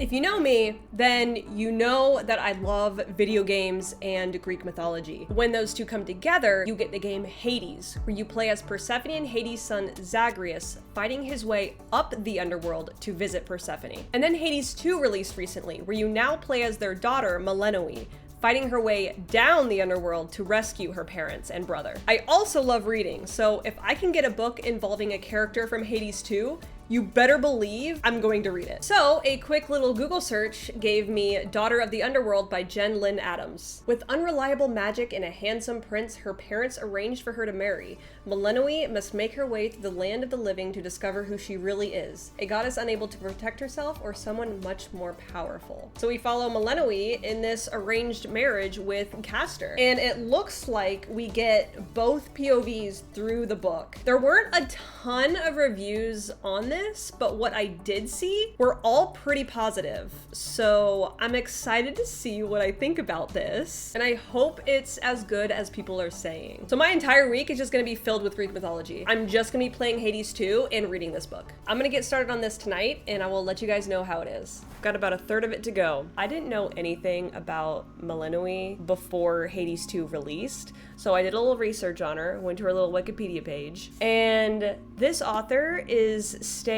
If you know me, then you know that I love video games and Greek mythology. When those two come together, you get the game Hades, where you play as Persephone and Hades' son Zagreus, fighting his way up the underworld to visit Persephone. And then Hades 2 released recently, where you now play as their daughter Melinoe, fighting her way down the underworld to rescue her parents and brother. I also love reading, so if I can get a book involving a character from Hades 2, you better believe I'm going to read it. So a quick little Google search gave me Daughter of the Underworld by Jen Lynn Adams. With unreliable magic and a handsome prince her parents arranged for her to marry, Melinoe must make her way through the land of the living to discover who she really is, a goddess unable to protect herself or someone much more powerful. So we follow Melinoe in this arranged marriage with Castor, and it looks like we get both POVs through the book. There weren't a ton of reviews on this, but what I did see were all pretty positive. So I'm excited to see what I think about this, and I hope it's as good as people are saying. So my entire week is just gonna be filled with Greek mythology. I'm just gonna be playing Hades 2 and reading this book. I'm gonna get started on this tonight, and I will let you guys know how it is. Got about a third of it to go. I didn't know anything about Melinoe before Hades 2 released, so I did a little research on her, went to her little Wikipedia page, and this author is staying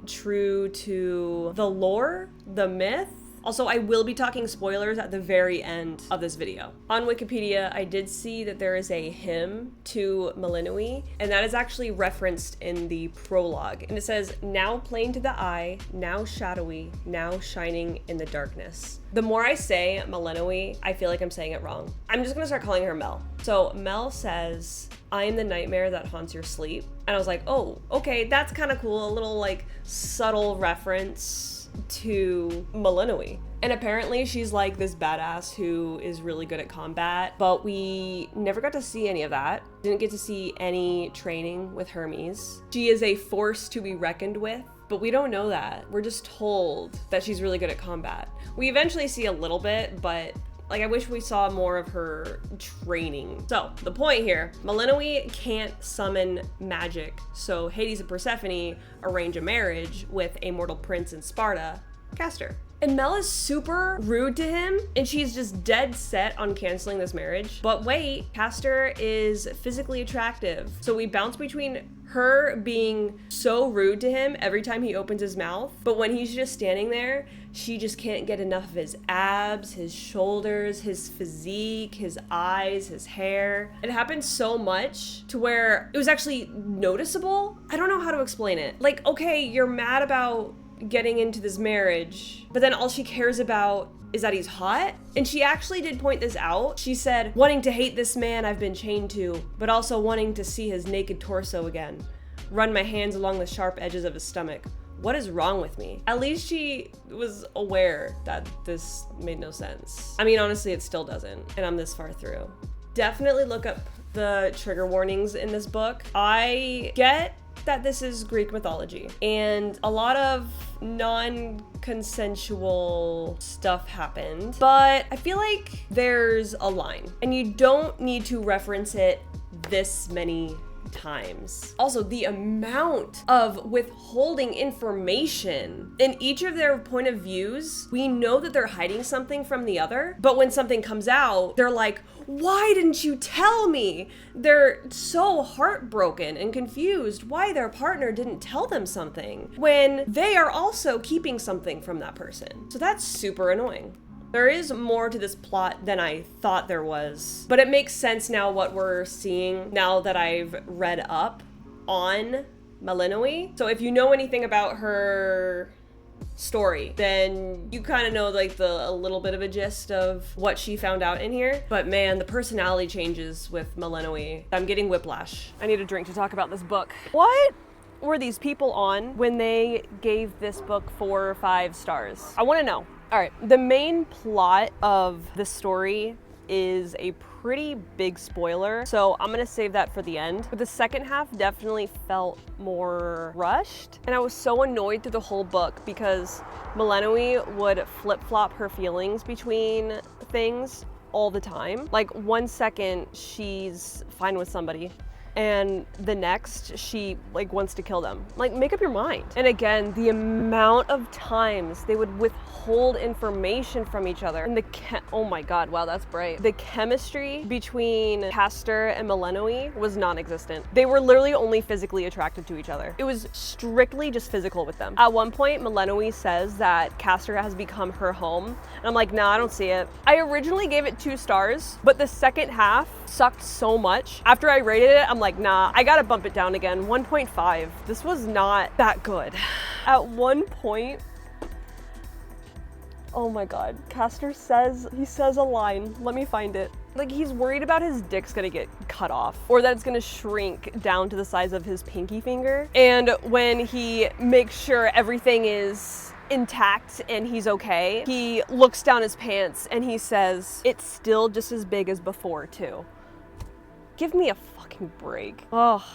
true to the lore, the myth. Also, I will be talking spoilers at the very end of this video. On Wikipedia, I did see that there is a hymn to Melinoe, and that is actually referenced in the prologue. And it says, "Now plain to the eye, now shadowy, now shining in the darkness." The more I say Melinoe, I feel like I'm saying it wrong. I'm just gonna start calling her Mel. So Mel says, "I am the nightmare that haunts your sleep." And I was like, oh, okay, that's kind of cool. A little like subtle reference to Melinoe. And apparently she's like this badass who is really good at combat, but we never got to see any of that. Didn't get to see any training with Hermes. She is a force to be reckoned with, but we don't know that. We're just told that she's really good at combat. We eventually see a little bit, but like, I wish we saw more of her training. So the point here, Melinoe can't summon magic, so Hades and Persephone arrange a marriage with a mortal prince in Sparta, Castor. And Mel is super rude to him, and she's just dead set on canceling this marriage. But wait, Castor is physically attractive. So we bounce between her being so rude to him every time he opens his mouth, but when he's just standing there, she just can't get enough of his abs, his shoulders, his physique, his eyes, his hair. It happened so much to where it was actually noticeable. I don't know how to explain it. Like, okay, you're mad about getting into this marriage, but then all she cares about is that he's hot. And she actually did point this out. She said, wanting to hate this man I've been chained to, but also wanting to see his naked torso again. Run my hands along the sharp edges of his stomach. What is wrong with me? At least she was aware that this made no sense. I mean, honestly, it still doesn't, and I'm this far through. Definitely look up the trigger warnings in this book. I get that this is Greek mythology, and a lot of non-consensual stuff happened, but I feel like there's a line, and you don't need to reference it this many times. Also, the amount of withholding information in each of their point of views, we know that they're hiding something from the other, but when something comes out, they're like, why didn't you tell me? They're so heartbroken and confused why their partner didn't tell them something when they are also keeping something from that person. So that's super annoying. There is more to this plot than I thought there was, but it makes sense now what we're seeing now that I've read up on Melinoe. So if you know anything about her story, then you kind of know like a little bit of a gist of what she found out in here. But man, the personality changes with Melinoe. I'm getting whiplash. I need a drink to talk about this book. What were these people on when they gave this book 4 or 5 stars? I want to know. All right, the main plot of the story is a pretty big spoiler, so I'm gonna save that for the end. But the second half definitely felt more rushed, and I was so annoyed through the whole book because Melinoe would flip-flop her feelings between things all the time. Like, one second she's fine with somebody, and the next she like wants to kill them. Like, make up your mind. And again, the amount of times they would withhold information from each other, and oh my god, wow, that's bright. The chemistry between Castor and Melinoe was non-existent. They were literally only physically attracted to each other. It was strictly just physical with them. At one point, Melinoe says that Castor has become her home, and I'm like, nah, I don't see it. I originally gave it 2 stars, but the second half sucked so much. After I rated it, I'm like, nah, I gotta bump it down again. 1.5. This was not that good. At one point, oh my god, Castor says a line. Let me find it. Like, he's worried about his dick's gonna get cut off, or that it's gonna shrink down to the size of his pinky finger. And when he makes sure everything is intact and he's okay, he looks down his pants and he says, it's still just as big as before too. Give me a fucking break. Oh.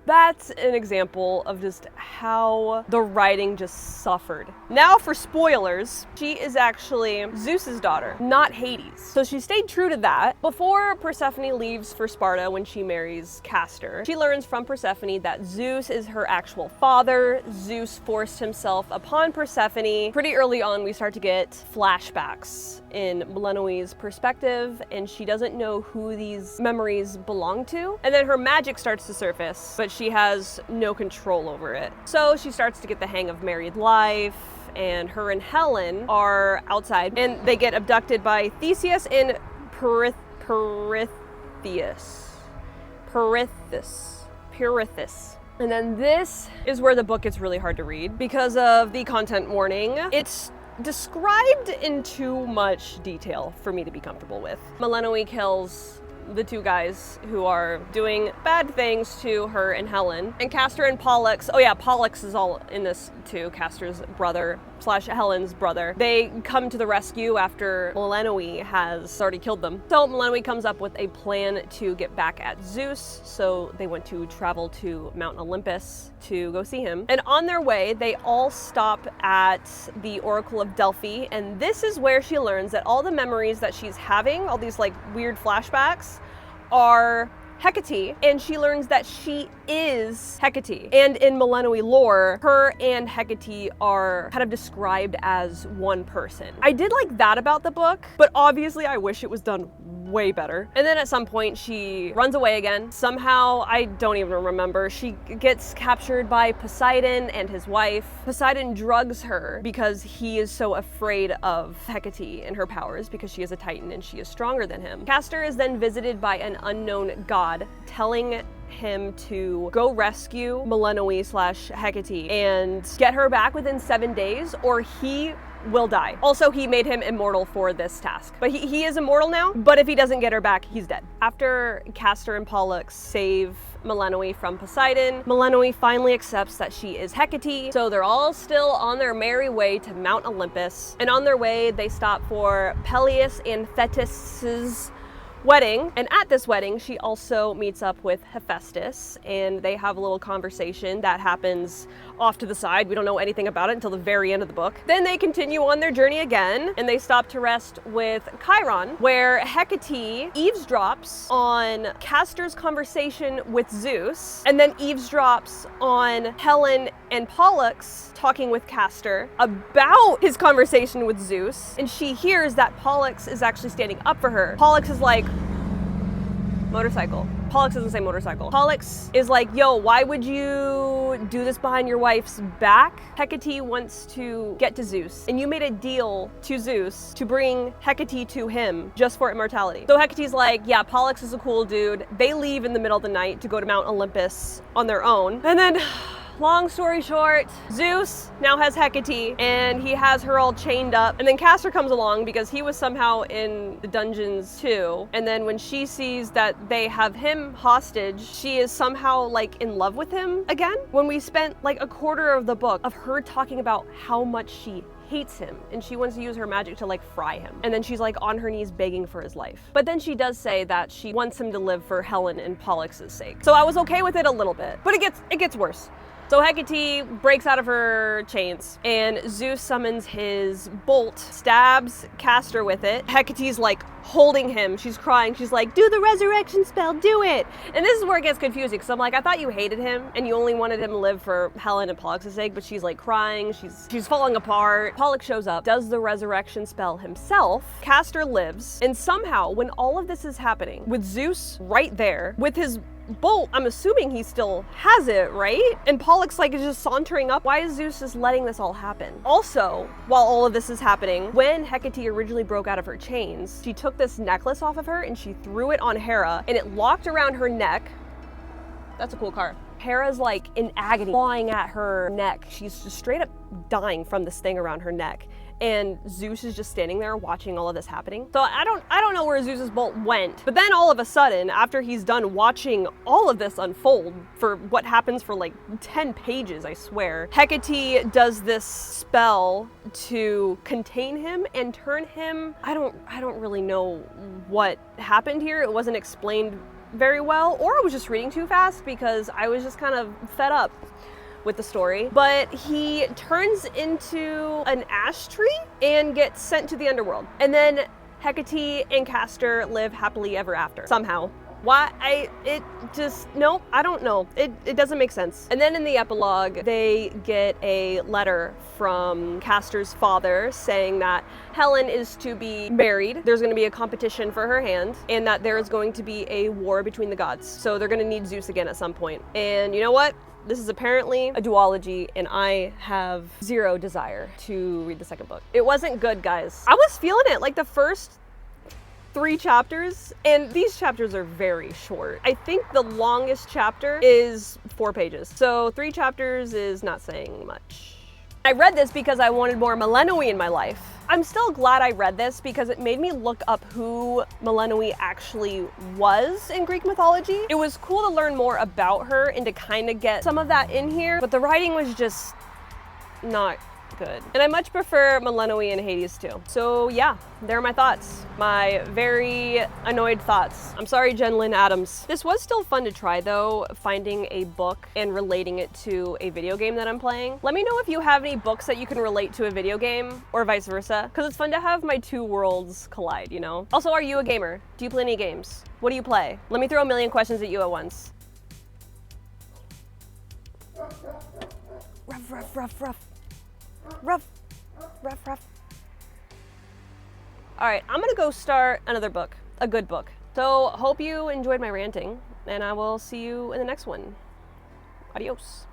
That's an example of just how the writing just suffered. Now for spoilers, she is actually Zeus's daughter, not Hades. So she stayed true to that. Before Persephone leaves for Sparta when she marries Castor, she learns from Persephone that Zeus is her actual father. Zeus forced himself upon Persephone. Pretty early on, we start to get flashbacks in Melinoe's perspective, and she doesn't know who these memories belong to. And then her magic starts to surface, but she has no control over it. So she starts to get the hang of married life, and her and Helen are outside, and they get abducted by Theseus and Pirithous. And then this is where the book gets really hard to read because of the content warning. It's described in too much detail for me to be comfortable with. Melinoe kills the 2 guys who are doing bad things to her and Helen. And Castor and Pollux, oh yeah, Pollux is all in this too, Castor's brother / Helen's brother. They come to the rescue after Melinoe has already killed them. So Melinoe comes up with a plan to get back at Zeus, so they want to travel to Mount Olympus to go see him. And on their way, they all stop at the Oracle of Delphi, and this is where she learns that all the memories that she's having, all these like weird flashbacks, are Hecate, and she learns that she is Hecate. And in Melinoe lore, her and Hecate are kind of described as one person. I did like that about the book, but obviously I wish it was done way better. And then at some point she runs away again. Somehow, I don't even remember, she gets captured by Poseidon and his wife. Poseidon drugs her because he is so afraid of Hecate and her powers because she is a Titan and she is stronger than him. Castor is then visited by an unknown god telling him to go rescue Melinoe / Hecate and get her back within 7 days or he will die. Also, he made him immortal for this task. But he is immortal now, but if he doesn't get her back, he's dead. After Castor and Pollux save Melinoe from Poseidon, Melinoe finally accepts that she is Hecate, so they're all still on their merry way to Mount Olympus. And on their way, they stop for Peleus and Thetis's wedding, and at this wedding she also meets up with Hephaestus and they have a little conversation that happens off to the side. We don't know anything about it until the very end of the book. Then they continue on their journey again and they stop to rest with Chiron, where Hecate eavesdrops on Castor's conversation with Zeus and then eavesdrops on Helen and Pollux talking with Castor about his conversation with Zeus, and she hears that Pollux is actually standing up for her. Pollux is like, motorcycle. Pollux doesn't say motorcycle. Pollux is like, yo, why would you do this behind your wife's back? Hecate wants to get to Zeus, and you made a deal to Zeus to bring Hecate to him just for immortality. So Hecate's like, yeah, Pollux is a cool dude. They leave in the middle of the night to go to Mount Olympus on their own. And then, long story short, Zeus now has Hecate and he has her all chained up. And then Castor comes along because he was somehow in the dungeons too. And then when she sees that they have him hostage, she is somehow like in love with him again. When we spent like a quarter of the book of her talking about how much she hates him and she wants to use her magic to like fry him. And then she's like on her knees begging for his life. But then she does say that she wants him to live for Helen and Pollux's sake. So I was okay with it a little bit, but it gets worse. So Hecate breaks out of her chains and Zeus summons his bolt, stabs Castor with it. Hecate's like, holding him. She's crying. She's like, do the resurrection spell, do it. And this is where it gets confusing, because I'm like, I thought you hated him and you only wanted him to live for Helen and Pollux' sake, but she's like crying. She's falling apart. Pollux shows up, does the resurrection spell himself. Castor lives. And somehow, when all of this is happening, with Zeus right there, with his bolt, I'm assuming he still has it, right? And Pollux like is just sauntering up. Why is Zeus just letting this all happen? Also, while all of this is happening, when Hecate originally broke out of her chains, she took this necklace off of her and she threw it on Hera, and it locked around her neck. That's a cool card. Hera's like in agony, clawing at her neck. She's just straight up dying from this thing around her neck. And Zeus is just standing there watching all of this happening. So I don't know where Zeus's bolt went. But then all of a sudden, after he's done watching all of this unfold for what happens for like 10 pages, I swear, Hecate does this spell to contain him and turn him. I don't really know what happened here. It wasn't explained very well, or I was just reading too fast because I was just kind of fed up with the story. But he turns into an ash tree and gets sent to the underworld. And then Hecate and Castor live happily ever after, somehow. Why? Nope, I don't know. It doesn't make sense. And then in the epilogue, they get a letter from Castor's father saying that Helen is to be married. There's going to be a competition for her hand, and that there is going to be a war between the gods. So they're going to need Zeus again at some point. And you know what? This is apparently a duology, and I have zero desire to read the second book. It wasn't good, guys. I was feeling it, like the first 3 chapters, and these chapters are very short. I think the longest chapter is 4 pages. So 3 chapters is not saying much. I read this because I wanted more Melinoe in my life. I'm still glad I read this because it made me look up who Melinoe actually was in Greek mythology. It was cool to learn more about her and to kind of get some of that in here, but the writing was just not good. And I much prefer Melinoe and Hades too. So yeah, there are my thoughts. My very annoyed thoughts. I'm sorry, Jen Lynn Adams. This was still fun to try though, finding a book and relating it to a video game that I'm playing. Let me know if you have any books that you can relate to a video game or vice versa, because it's fun to have my 2 worlds collide, you know? Also, are you a gamer? Do you play any games? What do you play? Let me throw a million questions at you at once. Ruff, ruff, ruff, ruff. Rough. All right, I'm gonna go start another book, a good book. So hope you enjoyed my ranting, and I will see you in the next one. Adios.